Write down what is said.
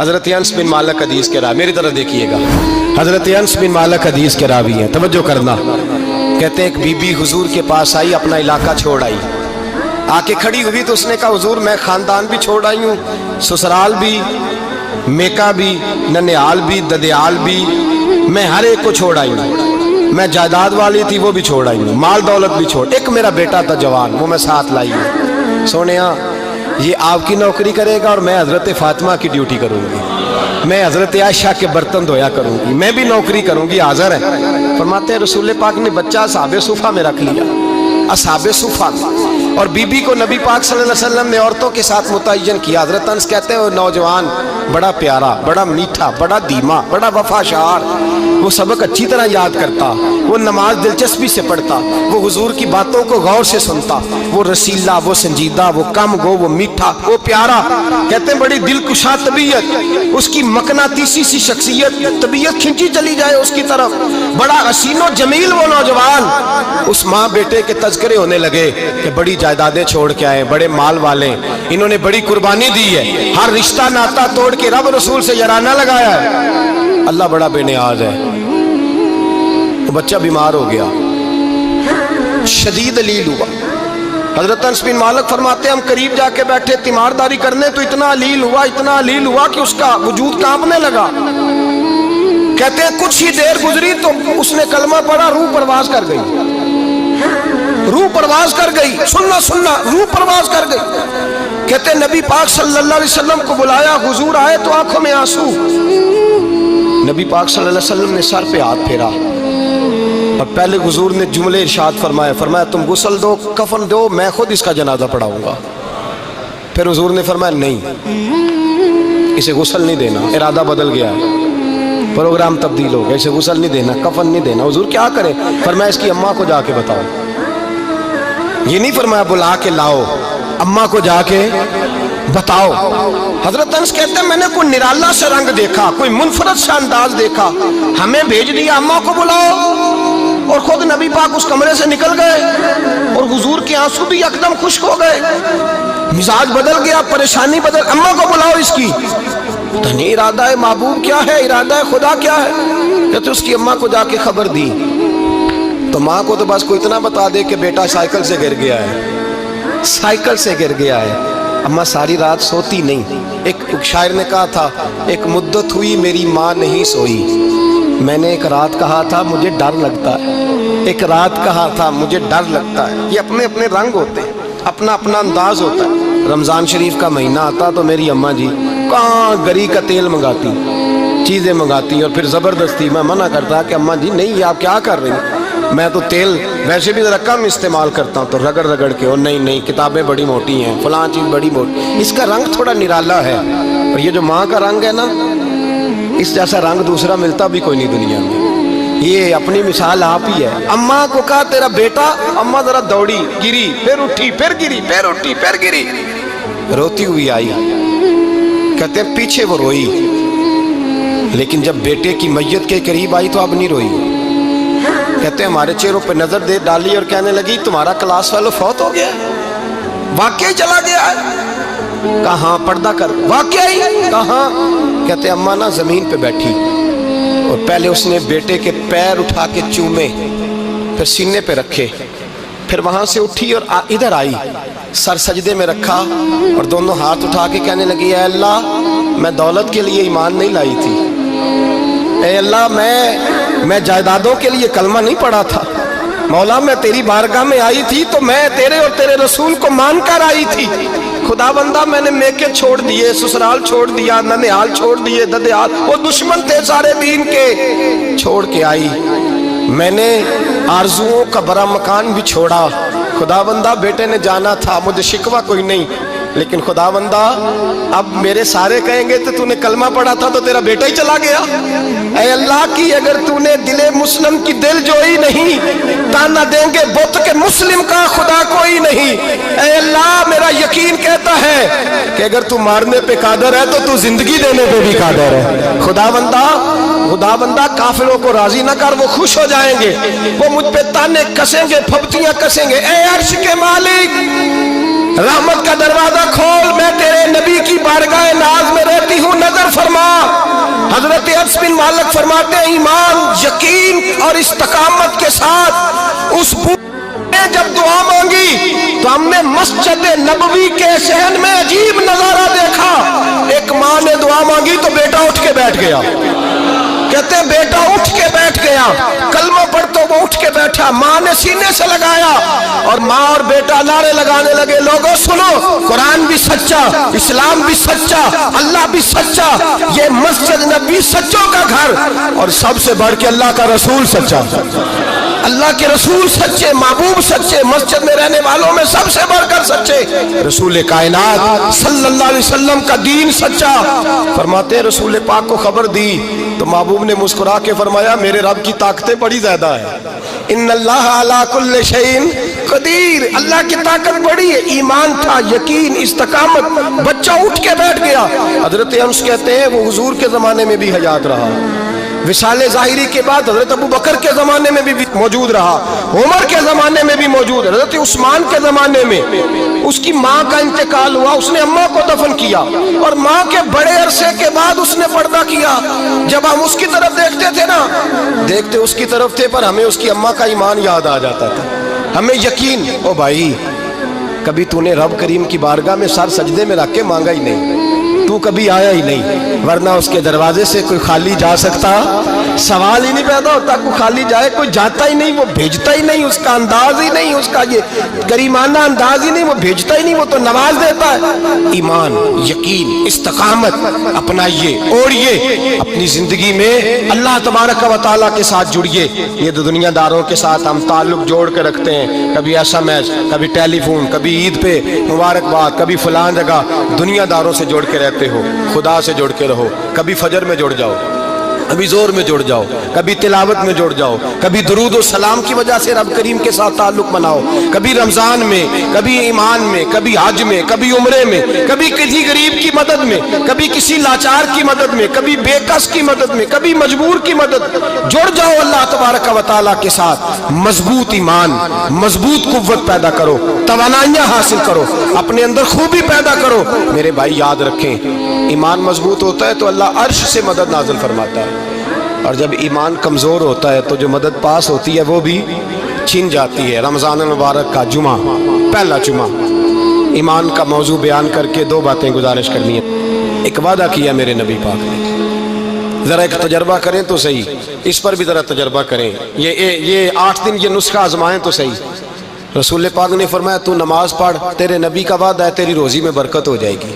حضرت انس بن مالک حدیث کے راوی، میری طرف دیکھیے گا، حضرت انس بن مالک حدیث کے راوی ہیں، توجہ کرنا۔ کہتے ہیں ایک بی بی حضور کے پاس آئی، اپنا علاقہ چھوڑ آئی، آ کے کھڑی ہوئی تو اس نے کہا حضور میں خاندان بھی چھوڑ آئی ہوں، سسرال بھی، میکا بھی، ننیال بھی، ددیال بھی، میں ہر ایک کو چھوڑ آئی ہوں، میں جائیداد والی تھی وہ بھی چھوڑ آئی ہوں، مال دولت بھی چھوڑ، ایک میرا بیٹا تھا جوان وہ میں ساتھ لائی ہوں۔ سونیا یہ آپ کی نوکری کرے گا اور میں حضرت فاطمہ کی ڈیوٹی کروں گی، میں حضرت عائشہ کے برتن دھویا کروں گی، میں بھی نوکری کروں گی، حاضر ہے۔ فرماتے ہیں رسول پاک نے بچہ اصحاب صفہ میں رکھ لیا، اصحاب صفہ میں، اور بی بی کو نبی پاک صلی اللہ علیہ وسلم نے عورتوں کے ساتھ متعین کیا۔ حضرت انس کہتے ہیں وہ نوجوان بڑا پیارا، بڑا میٹھا، بڑا دھیما، بڑا وفاشار، وہ سبق اچھی طرح یاد کرتا، وہ نماز دلچسپی سے پڑھتا، وہ حضور کی باتوں کو غور سے سنتا، وہ رسیلا، وہ سنجیدہ، وہ کم گو، وہ میٹھا، وہ پیارا۔ کہتے ہیں بڑی دلکشا طبیعت، اس کی مقناطیسی سی شخصیت، طبیعت کھنچی چلی جائے اس کی طرف، بڑا حسین و جمیل وہ نوجوان۔ اس ماں بیٹے کے تذکرے ہونے لگے کہ بڑی جائیدادیں چھوڑ کے آئے، بڑے مال والے، انہوں نے بڑی قربانی دی ہے، ہر رشتہ ناتا توڑ کے رب رسول سے یارانہ لگایا ہے، اللہ بڑا بے نیاز ہے۔ بچہ بیمار ہو گیا، شدید علیل ہوا۔ حضرت انس بن مالک فرماتے ہیں ہم قریب جا کے بیٹھے تیمارداری کرنے تو اتنا علیل ہوا کہ اس کا وجود کانپنے لگا۔ کہتے ہیں کچھ ہی دیر گزری تو اس نے کلمہ پڑھا، روح پرواز کر گئی، روح پرواز کر گئی، سننا روح پرواز کر گئی۔ کہتے ہیں نبی پاک صلی اللہ علیہ وسلم کو بلایا، حضور آئے تو آنکھوں میں آنسو۔ نبی پاک صلی اللہ علیہ وسلم نے سر پہ ہاتھ پھیرا اور پہلے حضور نے جملے ارشاد فرمایا تم غسل دو، کفن دو، میں خود اس کا جنازہ پڑھاؤں گا۔ پھر حضور نے فرمایا نہیں، اسے غسل نہیں دینا، ارادہ بدل گیا ہے، پروگرام تبدیل ہو گیا، اسے غسل نہیں دینا، کفن نہیں دینا۔ حضور کیا کرے؟ فرمایا اس کی اماں کو جا کے بتاؤ۔ یہ نہیں فرمایا بلا کے لاؤ، اماں کو جا کے بتاؤ۔ حضرت انس کہتے ہیں میں نے کوئی نرالا سا رنگ دیکھا، کوئی منفرد سا انداز دیکھا، ہمیں بھیج دیا اماں کو بلاؤ، اور خود نبی پاک اس کمرے سے نکل گئے، اور حضور کے آنسو بھی یکدم خشک ہو گئے، مزاج بدل گیا، پریشانی بدل، اماں کو بلاؤ اس کی۔ پتہ نہیں ارادہ ہے محبوب کیا ہے، ارادہ ہے خدا کیا ہے۔ کہتے اس کی اماں کو جا کے خبر دی تو ماں کو تو بس کوئی اتنا بتا دے کہ بیٹا سائیکل سے گر گیا ہے، سائیکل سے گر گیا ہے۔ اماں ساری رات سوتی نہیں۔ ایک شاعر نے کہا تھا ایک مدت ہوئی میری ماں نہیں سوئی، میں نے ایک رات کہا تھا مجھے ڈر لگتا ہے، ایک رات کہا تھا مجھے ڈر لگتا ہے۔ یہ اپنے اپنے رنگ ہوتے ہیں، اپنا اپنا انداز ہوتا ہے۔ رمضان شریف کا مہینہ آتا تو میری اماں جی کہاں گری کا تیل منگاتی، چیزیں منگاتی، اور پھر زبردستی میں منع کرتا کہ اماں جی نہیں یہ آپ کیا کر رہی ہیں، میں تو تیل ویسے بھی ذرا کم استعمال کرتا ہوں، تو رگڑ رگڑ کے، اور نہیں کتابیں بڑی موٹی ہیں، فلاں چیز بڑی موٹی، اس کا رنگ تھوڑا نرالا ہے، اور یہ جو ماں کا رنگ ہے نا اس جیسا رنگ دوسرا ملتا بھی کوئی نہیں دنیا میں۔ یہ اپنی مثال آپ ہی ہے۔ اماں کو کہا تیرا بیٹا، اماں ذرا دوڑی، گری، پھر اٹھی، پھر گری، پھر اٹھی، پھر گری، روتی ہوئی آئی۔ کہتے ہیں پیچھے وہ روئی، لیکن جب بیٹے کی میت کے قریب آئی تو اب نہیں روئی۔ کہتے ہیں ہمارے چہروں پہ نظر دے ڈالی اور کہنے لگی تمہارا کلاس فیلو فوت ہو گیا، واقعی چلا گیا ہے؟ کہاں پردہ کر، واقعی کہاں؟ کہتے ہیں اماں نا زمین پہ بیٹھی، اور پہلے اس نے بیٹے کے پیر اٹھا کے چومے، پھر سینے پہ رکھے، پھر وہاں سے اٹھی اور ادھر آئی، سر سجدے میں رکھا اور دونوں ہاتھ اٹھا کے کہنے لگی اے اللہ میں دولت کے لیے ایمان نہیں لائی تھی، اے اللہ میں جائیدادوں کے لیے کلمہ نہیں پڑھا تھا، مولا میں تیری بارگاہ میں آئی تھی تو میں تیرے اور تیرے رسول کو مان کر آئی تھی، خدا بندہ میں نے میکے چھوڑ دیے، سسرال چھوڑ دیا، ننیال چھوڑ دیے، ددیال، وہ دشمن تھے سارے دین کے، چھوڑ کے آئی، میں نے آرزوؤں کا بڑا مکان بھی چھوڑا، خدا بندہ بیٹے نے جانا تھا، مجھے شکوہ کوئی نہیں، لیکن خدا بندہ اب میرے سارے کہیں گے تو نے کلمہ پڑھا تھا تو تیرا بیٹا ہی چلا گیا، اے اللہ کی اگر تو نے دل مسلم کی دل جوئی نہیں، تانا دیں گے بت کے مسلم کا خدا کوئی نہیں، اے اللہ میرا یقین کہتا ہے کہ اگر تو مارنے پہ قادر ہے تو زندگی دینے پہ بھی قادر ہے، خدا بندہ کافروں کو راضی نہ کر، وہ خوش ہو جائیں گے، وہ مجھ پہ تانے کسیں گے، پھپتیاں کسیں گے، اے عرش کے مالک رحمت کا دروازہ کھول، میں تیرے نبی کی بارگاہ ناز میں رہتی ہوں، نظر فرما بن مالک فرماتے ہیں ایمان یقین اور استقامت کے ساتھ اس نے جب دعا مانگی تو ہم نے مسجد نبوی کے صحن میں عجیب نظارہ دیکھا. ایک ماں نے دعا مانگی تو بیٹا اٹھ کے بیٹھ گیا. کہتے ہیں بیٹا اٹھ کے بیٹھ گیا, کلمہ پڑھ تو وہ اٹھ کے بیٹھا, ماں نے سینے سے لگایا اور ماں اور بیٹا نعرے لگانے لگے, لوگوں سنو, قرآن بھی سچا, اسلام بھی سچا, اللہ بھی سچا, یہ مسجد نبی سچوں کا گھر, اور سب سے بڑھ کے اللہ کا رسول سچا, اللہ کے رسول سچے, محبوب سچے, مسجد میں رہنے والوں میں سب سے بڑھ کر سچے, رسول کائنات صلی اللہ علیہ وسلم کا دین سچا. فرماتے ہیں رسول پاک کو خبر دی تو محبوب نے مسکرا کے فرمایا میرے رب کی طاقتیں بڑی زیادہ ہیں, ان اللہ علی کل شیء قدیر, اللہ کی طاقت بڑی ہے. ایمان تھا, یقین, استقامت, بچہ اٹھ کے بیٹھ گیا. حضرت انس کہتے ہیں وہ حضور کے زمانے میں بھی حیات رہا, وصال ظاہری کے بعد حضرت ابو بکر کے زمانے میں بھی موجود رہا, عمر کے زمانے میں بھی موجود, حضرت عثمان کے زمانے میں. اس کی ماں کا انتقال ہوا, اس نے اماں کو دفن کیا, اور ماں کے بڑے عرصے کے بعد اس نے پردہ کیا. جب ہم اس کی طرف دیکھتے تھے نا, دیکھتے اس کی طرف تھے پر ہمیں اس کی اماں کا ایمان یاد آ جاتا تھا, ہمیں یقین. او بھائی, کبھی تو نے رب کریم کی بارگاہ میں سر سجدے میں رکھ کے مانگا ہی نہیں, تو کبھی آیا ہی نہیں, ورنہ اس کے دروازے سے کوئی خالی جا سکتا, سوال ہی نہیں پیدا ہوتا کوئی خالی جائے, کوئی جاتا ہی نہیں, وہ بھیجتا ہی نہیں, اس کا انداز ہی نہیں, اس کا یہ کریمانہ انداز ہی نہیں, وہ بھیجتا ہی نہیں, وہ تو نواز دیتا ہے. ایمان, یقین, استقامت اپنائیے, اوڑھیے اپنی زندگی میں, اللہ تبارک و تعالیٰ کے ساتھ جڑیے. یہ دنیا داروں کے ساتھ ہم تعلق جوڑ کے رکھتے ہیں, کبھی SMS, کبھی ٹیلی فون, کبھی عید پہ مبارکباد, کبھی فلان جگہ, دنیا داروں سے جوڑ کے رہتے ہو, خدا سے جوڑ کے رہو. کبھی فجر میں جڑ جاؤ, کبھی زور میں جڑ جاؤ, کبھی تلاوت میں جڑ جاؤ, کبھی درود و سلام کی وجہ سے رب کریم کے ساتھ تعلق بناؤ, کبھی رمضان میں, کبھی ایمان میں, کبھی حج میں, کبھی عمرے میں, کبھی کسی غریب کی مدد میں, کبھی کسی لاچار کی مدد میں, کبھی بے کس کی مدد میں, کبھی مجبور کی مدد. جڑ جاؤ اللہ تبارک و تعالیٰ کے ساتھ, مضبوط ایمان, مضبوط قوت پیدا کرو, توانائیاں حاصل کرو, اپنے اندر خوبی پیدا کرو. میرے بھائی یاد رکھیں, ایمان مضبوط ہوتا ہے تو اللہ عرش سے مدد نازل فرماتا ہے, اور جب ایمان کمزور ہوتا ہے تو جو مدد پاس ہوتی ہے وہ بھی چھن جاتی ہے. رمضان المبارک کا جمعہ, پہلا جمعہ, ایمان کا موضوع بیان کر کے دو باتیں گزارش کرنی ہے. ایک وعدہ کیا میرے نبی پاک نے, ذرا ایک تجربہ کریں تو صحیح, اس پر بھی ذرا تجربہ کریں, یہ 8 دن یہ نسخہ آزمائیں تو صحیح. رسول پاک نے فرمایا تو نماز پڑھ, تیرے نبی کا وعدہ ہے تیری روزی میں برکت ہو جائے گی.